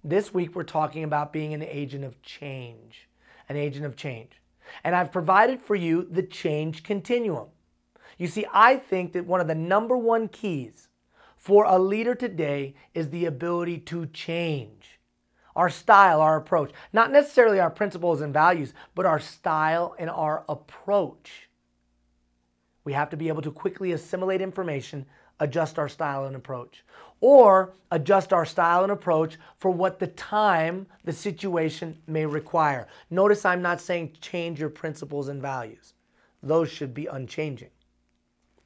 This week we're talking about being an agent of change, an agent of change. And I've provided for you the change continuum. You see, I think that one of the number one keys for a leader today is the ability to change. Our style, our approach. Not necessarily our principles and values, but our style and our approach. We have to be able to quickly assimilate information, adjust our style and approach. Or adjust our style and approach for what the time, the situation may require. Notice I'm not saying change your principles and values. Those should be unchanging.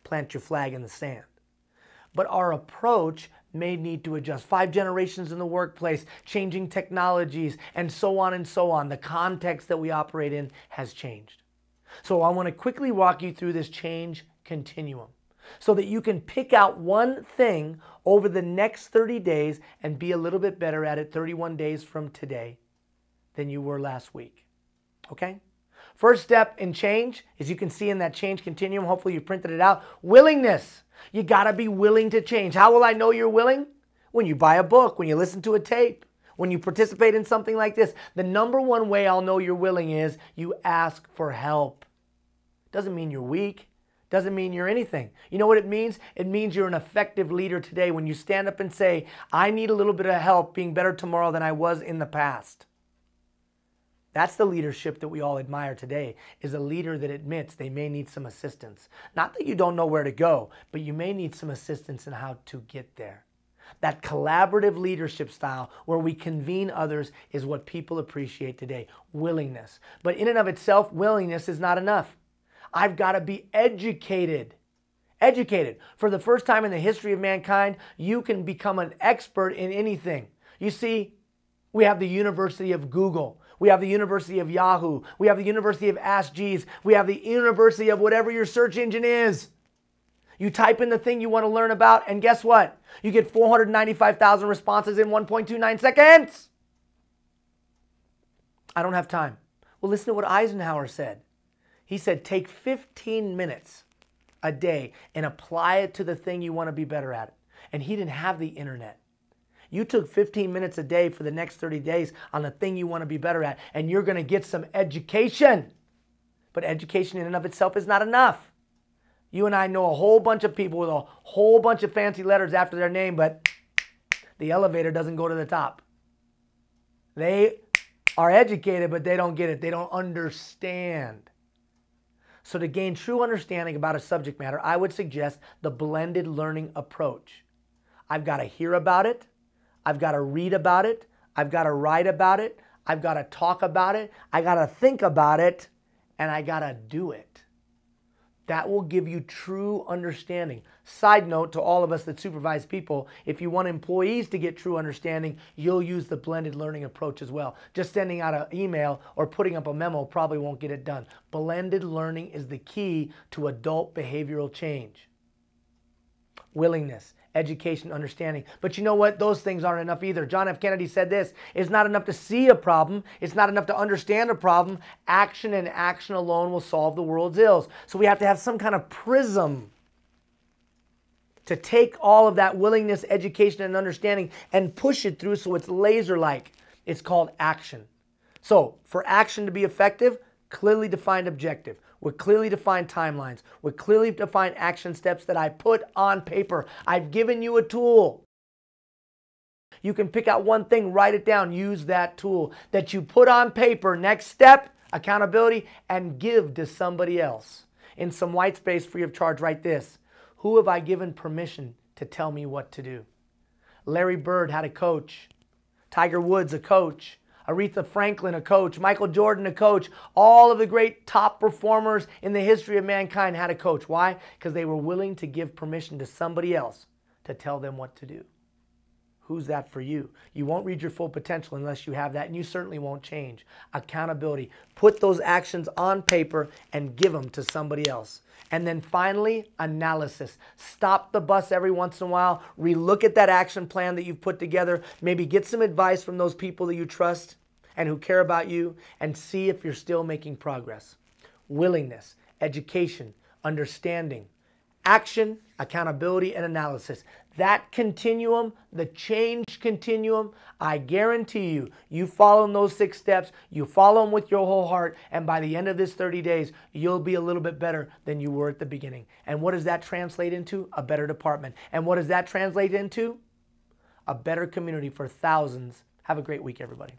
Plant your flag in the sand. But our approach may need to adjust. 5 generations in the workplace, changing technologies, and so on and so on. The context that we operate in has changed. So I want to quickly walk you through this change continuum so that you can pick out one thing over the next 30 days and be a little bit better at it 31 days from today than you were last week. Okay? First step in change, as you can see in that change continuum, hopefully you printed it out, willingness. You got to be willing to change. How will I know you're willing? When you buy a book, when you listen to a tape, when you participate in something like this. The number one way I'll know you're willing is you ask for help. Doesn't mean you're weak. Doesn't mean you're anything. You know what it means? It means you're an effective leader today when you stand up and say, I need a little bit of help being better tomorrow than I was in the past. That's the leadership that we all admire today, is a leader that admits they may need some assistance. Not that you don't know where to go, but you may need some assistance in how to get there. That collaborative leadership style where we convene others is what people appreciate today, willingness. But in and of itself, willingness is not enough. I've got to be educated. Educated. For the first time in the history of mankind, you can become an expert in anything. You see, we have the University of Google. We have the University of Yahoo. We have the University of Ask Jeeves. We have the University of whatever your search engine is. You type in the thing you want to learn about, and guess what? You get 495,000 responses in 1.29 seconds. I don't have time. Well, listen to what Eisenhower said. He said, take 15 minutes a day and apply it to the thing you want to be better at. And he didn't have the internet. You took 15 minutes a day for the next 30 days on the thing you want to be better at, and you're going to get some education. But education in and of itself is not enough. You and I know a whole bunch of people with a whole bunch of fancy letters after their name, but the elevator doesn't go to the top. They are educated, but they don't get it. They don't understand. So to gain true understanding about a subject matter, I would suggest the blended learning approach. I've got to hear about it. I've got to read about it. I've got to write about it. I've got to talk about it. I got to think about it. And I got to do it. That will give you true understanding. Side note to all of us that supervise people, if you want employees to get true understanding, you'll use the blended learning approach as well. Just sending out an email or putting up a memo probably won't get it done. Blended learning is the key to adult behavioral change. Willingness, education, understanding. But you know what? Those things aren't enough either. John F. Kennedy said this, it's not enough to see a problem. It's not enough to understand a problem. Action and action alone will solve the world's ills. So we have to have some kind of prism to take all of that willingness, education, and understanding and push it through so it's laser-like. It's called action. So for action to be effective, clearly defined objective, with clearly defined timelines, with clearly defined action steps that I put on paper. I've given you a tool. You can pick out one thing, write it down, use that tool that you put on paper. Next step, accountability, and give to somebody else. In some white space free of charge, write this. Who have I given permission to tell me what to do? Larry Bird had a coach. Tiger Woods, a coach. Aretha Franklin, a coach. Michael Jordan, a coach. All of the great top performers in the history of mankind had a coach. Why? Because they were willing to give permission to somebody else to tell them what to do. Who's that for you? You won't reach your full potential unless you have that, and you certainly won't change. Accountability. Put those actions on paper and give them to somebody else. And then finally, analysis. Stop the bus every once in a while. Relook at that action plan that you've put together. Maybe get some advice from those people that you trust and who care about you, and see if you're still making progress. Willingness, education, understanding, action, accountability, and analysis. That continuum, the change continuum, I guarantee you, you follow those 6 steps, you follow them with your whole heart, and by the end of this 30 days, you'll be a little bit better than you were at the beginning. And what does that translate into? A better department. And what does that translate into? A better community for thousands. Have a great week, everybody.